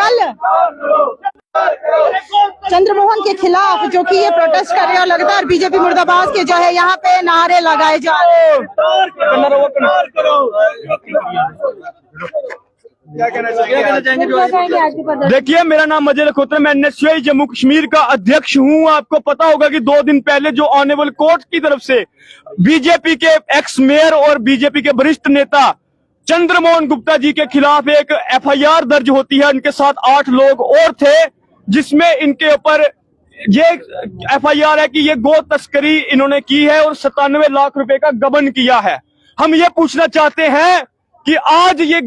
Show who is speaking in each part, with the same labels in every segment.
Speaker 1: कल चंद्रमोहन के खिलाफ जो कि ये प्रोटेस्ट कर रहे हैं, लगातार बीजेपी मुर्दाबाद के जो है यहाँ पे नारे लगाए जा रहे हैं।
Speaker 2: क्या कहना चाहेंगे? देखिए, मेरा नाम मजीद खोत्र, मैं NSUI जम्मू कश्मीर का अध्यक्ष हूँ। आपको पता होगा कि 2 दिन पहले जो ऑनरेबल कोर्ट की तरफ से बीजेपी के एक्स मेयर और बीजेपी के वरिष्ठ नेता चंद्रमोहन गुप्ता जी के खिलाफ एक FIR दर्ज होती है। उनके साथ 8 लोग और थे, जिसमें इनके ऊपर ये FIR है कि ये गो तस्करी इन्होंने की है और 97 लाख रुपए का गबन किया है। हम ये पूछना चाहते हैं कि आज ये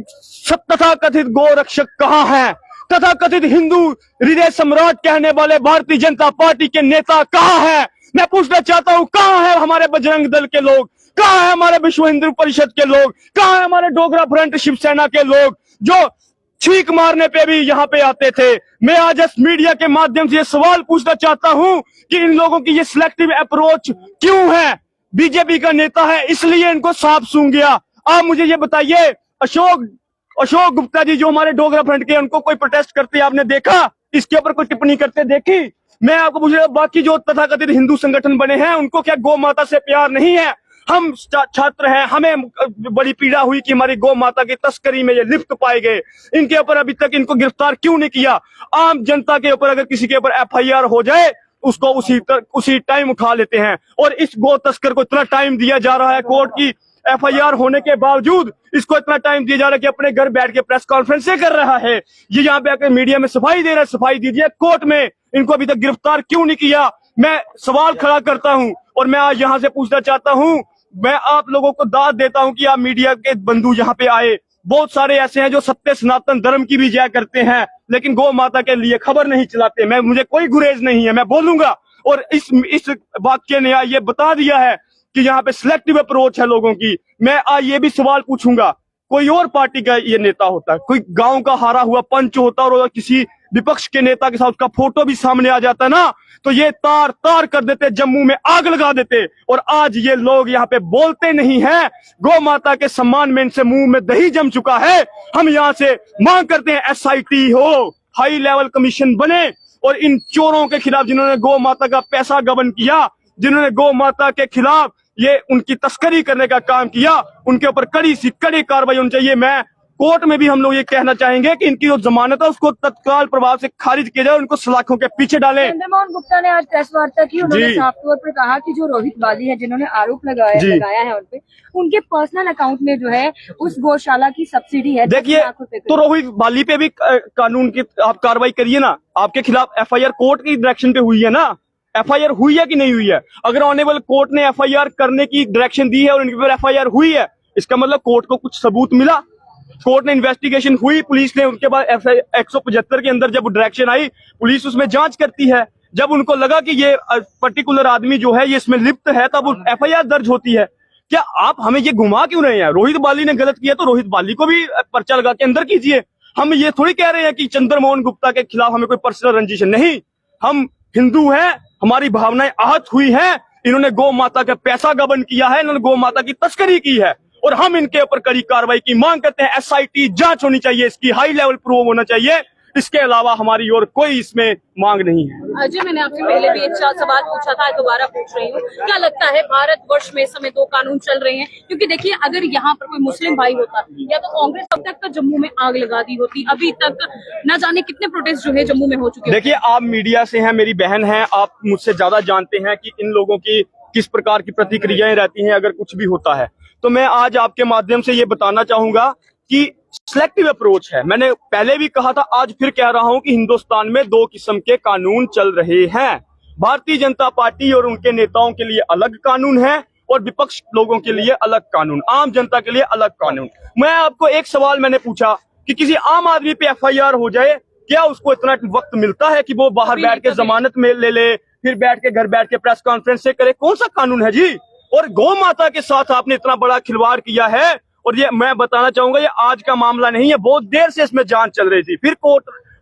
Speaker 2: तथा कथित गो रक्षक कहाँ हैं? तथा कथित हिंदू हृदय सम्राट कहने वाले भारतीय जनता पार्टी के नेता कहाँ हैं? मैं पूछना चाहता हूँ, कहाँ है हमारे बजरंग दल के लोग? कहाँ है हमारे विश्व हिंदू परिषद के लोग? कहाँ है हमारे डोगरा फ्रंट शिवसेना के लोग जो छींक मारने पे भी यहाँ पे आते थे? मैं आज इस मीडिया के माध्यम से ये सवाल पूछना चाहता हूँ कि इन लोगों की ये सिलेक्टिव अप्रोच क्यों है? बीजेपी का नेता है इसलिए इनको सांप सूंघ गया। आप मुझे ये बताइए, अशोक गुप्ता जी जो हमारे डोगरा फ्रंट के, उनको कोई प्रोटेस्ट करते आपने देखा? इसके ऊपर कोई टिप्पणी करते देखी? मैं आपको पूछ रहा हूं, बाकी जो तथाकथित हिंदू संगठन बने हैं उनको क्या गौ माता से प्यार नहीं है? हम छात्र हैं, हमें बड़ी पीड़ा हुई कि हमारी गौ माता की तस्करी में ये लिप्त पाए गए। इनके ऊपर अभी तक इनको गिरफ्तार क्यों नहीं किया? आम जनता के ऊपर अगर किसी के ऊपर FIR हो जाए उसको उसी टाइम उठा लेते हैं। और इस गौ तस्कर को इतना टाइम दिया जा रहा है, कोर्ट की FIR होने के बावजूद इसको इतना टाइम दिया जा रहा है कि अपने घर बैठ के प्रेस कॉन्फ्रेंस कर रहा है। ये यहाँ पे आकर मीडिया में सफाई दे रहा है, सफाई दीजिए कोर्ट में, इनको अभी तक गिरफ्तार क्यों नहीं किया? मैं सवाल खड़ा करता हूँ और मैं आज यहाँ से पूछना चाहता हूँ, मैं आप लोगों को दाद देता हूँ कि आप मीडिया के बंधु यहाँ पे आए। बहुत सारे ऐसे हैं जो सत्य सनातन धर्म की भी जय करते हैं लेकिन गौ माता के लिए खबर नहीं चलाते। मुझे कोई गुरेज नहीं है, मैं बोलूंगा। और इस वाक्य ने ये बता दिया है कि यहाँ पे सिलेक्टिव अप्रोच है लोगों की। मैं आज ये भी सवाल पूछूंगा, कोई और पार्टी का ये नेता होता, कोई गांव का हारा हुआ पंच होता और किसी विपक्ष के नेता के साथ उसका फोटो भी सामने आ जाता ना, तो ये तार तार कर देते, जम्मू में आग लगा देते। और आज ये लोग यहाँ पे बोलते नहीं हैं। गौ माता के सम्मान में इनसे मुंह में दही जम चुका है। हम यहाँ से मांग करते हैं SIT हो, हाई लेवल कमीशन बने और इन चोरों के खिलाफ, जिन्होंने गौ माता का पैसा गबन किया, जिन्होंने गौ माता के खिलाफ ये उनकी तस्करी करने का काम किया, उनके ऊपर कड़ी सी कड़ी कार्रवाई होनी चाहिए। मैं कोर्ट में भी हम लोग ये कहना चाहेंगे कि इनकी जो जमानत है उसको तत्काल प्रभाव से खारिज किया जाए, उनको सलाखों के पीछे डालें।
Speaker 3: चंद्रमोहन गुप्ता ने आज प्रेस वार्ता की, उन्होंने साफ तौर पर कहा कि जो रोहित बाली है, जिन्होंने आरोप लगाया है उनपे, उनके पर्सनल अकाउंट में जो है उस गौशाला की सब्सिडी है। देखिए,
Speaker 2: तो रोहित बाली पे भी कानून की आप कार्रवाई करिए ना। आपके खिलाफ FIR कोर्ट की डायरेक्शन पे हुई है ना? FIR हुई है कि नहीं हुई है? अगर ऑनरेबल कोर्ट ने FIR करने की डायरेक्शन दी है और उनके ऊपर FIR हुई है, इसका मतलब कोर्ट को कुछ सबूत मिला, कोर्ट ने इन्वेस्टिगेशन हुई, पुलिस ने उनके बाद 175 के अंदर जब डायरेक्शन आई, पुलिस उसमें जांच करती है। जब उनको लगा कि ये पर्टिकुलर आदमी जो है ये इसमें लिप्त है, तब FIR दर्ज होती है। क्या आप हमें ये घुमा क्यों रहे हैं? रोहित बाली ने गलत किया तो रोहित बाली को भी पर्चा लगा के अंदर कीजिए। हम ये थोड़ी कह रहे हैं कि चंद्रमोहन गुप्ता के खिलाफ हमें कोई पर्सनल रंजिश नहीं। हम हिंदू हैं, हमारी भावनाएं आहत हुई हैं। इन्होंने गौ माता का पैसा गबन किया है, इन्होंने गौ माता की तस्करी की है और हम इनके ऊपर कड़ी कार्रवाई की मांग करते हैं। SIT जांच होनी चाहिए, इसकी हाई लेवल प्रूव होना चाहिए। इसके अलावा हमारी और कोई इसमें मांग नहीं है।
Speaker 3: अजय, मैंने आपसे पहले भी एक सवाल पूछा था, दोबारा पूछ रही हूँ, क्या लगता है भारतवर्ष में इस समय 2 कानून चल रहे हैं? क्योंकि देखिए, अगर यहाँ पर कोई मुस्लिम भाई होता या तो कांग्रेस अब तक तो जम्मू में आग लगा दी होती। अभी तक न जाने कितने प्रोटेस्ट जो है जम्मू में हो चुके हैं।
Speaker 2: देखिए, आप मीडिया से हैं, मेरी बहन है, आप मुझसे ज्यादा जानते हैं कि इन लोगों की किस प्रकार की प्रतिक्रियाएं रहती हैं अगर कुछ भी होता है। तो मैं आज आपके माध्यम से ये बताना चाहूंगा कि सिलेक्टिव अप्रोच है। मैंने पहले भी कहा था, आज फिर कह रहा हूं कि हिंदुस्तान में 2 किस्म के कानून चल रहे हैं। भारतीय जनता पार्टी और उनके नेताओं के लिए अलग कानून है और विपक्ष लोगों के लिए अलग कानून, आम जनता के लिए अलग कानून। मैं आपको एक सवाल मैंने पूछा कि किसी आम आदमी पे FIR हो जाए, क्या उसको इतना वक्त मिलता है कि वो बाहर बैठ के जमानत में ले, फिर बैठ के घर बैठ के प्रेस कॉन्फ्रेंस से करे? कौन सा कानून है जी? और गौ माता के साथ आपने इतना बड़ा खिलवाड़ किया है। और ये मैं बताना चाहूंगा, ये आज का मामला नहीं है, बहुत देर से इसमें जांच चल रही थी। फिर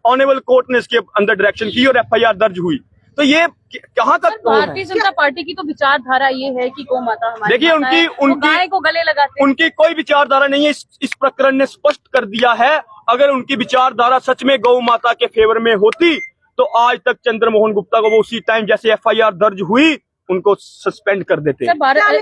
Speaker 2: ऑनरेबल कोर्ट ने इसके अंदर डायरेक्शन की और FIR दर्ज हुई। तो ये कहाँ तक?
Speaker 3: भारतीय जनता पार्टी की तो विचारधारा ये है कि गौ माता हमारी,
Speaker 2: देखिए, उनकी
Speaker 3: गाय को गले लगाते,
Speaker 2: उनकी कोई विचारधारा नहीं है। इस प्रकरण ने स्पष्ट कर दिया है अगर उनकी विचारधारा सच में गौ माता के फेवर में होती तो आज तक चंद्रमोहन गुप्ता को वो उसी टाइम जैसे FIR दर्ज हुई उनको सस्पेंड कर देते,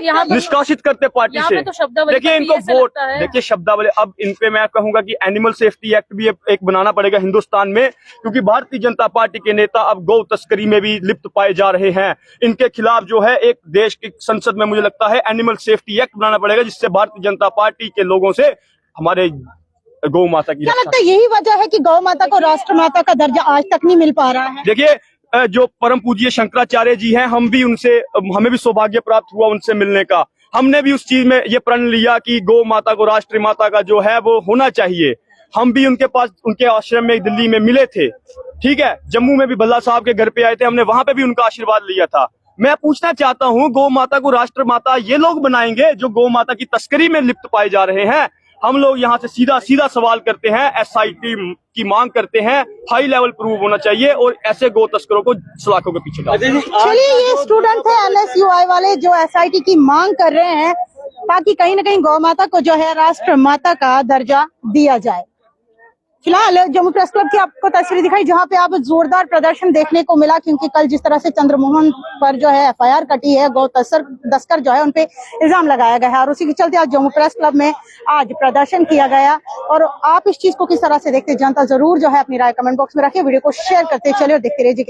Speaker 3: यहाँ
Speaker 2: निष्कासित करते पार्टी से।
Speaker 3: तो शब्दावली
Speaker 2: देखिए इनको वोट, देखिए शब्दावली, अब इन पे मैं कहूंगा कि एनिमल सेफ्टी एक्ट भी एक बनाना पड़ेगा हिंदुस्तान में, क्योंकि भारतीय जनता पार्टी के नेता अब गौ तस्करी में भी लिप्त पाए जा रहे हैं। इनके खिलाफ जो है एक देश की संसद में मुझे लगता है एनिमल सेफ्टी एक्ट बनाना पड़ेगा, जिससे भारतीय जनता पार्टी के लोगों से हमारे गौ माता की
Speaker 1: क्या लगता है यही वजह है कि गौ माता को राष्ट्र माता का दर्जा आज तक नहीं मिल पा रहा है?
Speaker 2: देखिए जो परम पूज्य शंकराचार्य जी हैं, हम भी उनसे, हमें भी सौभाग्य प्राप्त हुआ उनसे मिलने का। हमने भी उस चीज में ये प्रण लिया कि गौ माता को राष्ट्रीय माता का जो है वो होना चाहिए। हम भी उनके पास, उनके आश्रम में दिल्ली में मिले थे, ठीक है। जम्मू में भी भल्ला साहब के घर पे आए थे, हमने वहां पे भी उनका आशीर्वाद लिया था। मैं पूछना चाहता हूँ, गौ माता को राष्ट्र माता ये लोग बनाएंगे जो गौ माता की तस्करी में लिप्त पाए जा रहे हैं? हम लोग यहाँ से सीधा सीधा सवाल करते हैं, SIT की मांग करते हैं, हाई लेवल प्रूव होना चाहिए और ऐसे गौ तस्करों को सलाखों के पीछे डालें।
Speaker 1: चलिए, ये स्टूडेंट है LSUI वाले जो SIT की मांग कर रहे हैं ताकि कहीं ना कहीं गौ माता को जो है राष्ट्र माता का दर्जा दिया जाए। फिलहाल जम्मू प्रेस क्लब की आपको तस्वीर दिखाई जहां पे आप जोरदार प्रदर्शन देखने को मिला, क्योंकि कल जिस तरह से चंद्रमोहन पर जो है FIR कटी है, गौ तस्कर जो है उनपे इल्जाम लगाया गया है और उसी के चलते आज जम्मू प्रेस क्लब में आज प्रदर्शन किया गया। और आप इस चीज को किस तरह से देखते, जनता जरूर जो है अपनी राय कमेंट बॉक्स में रखिए, वीडियो को शेयर करते चले और देखते रहिए।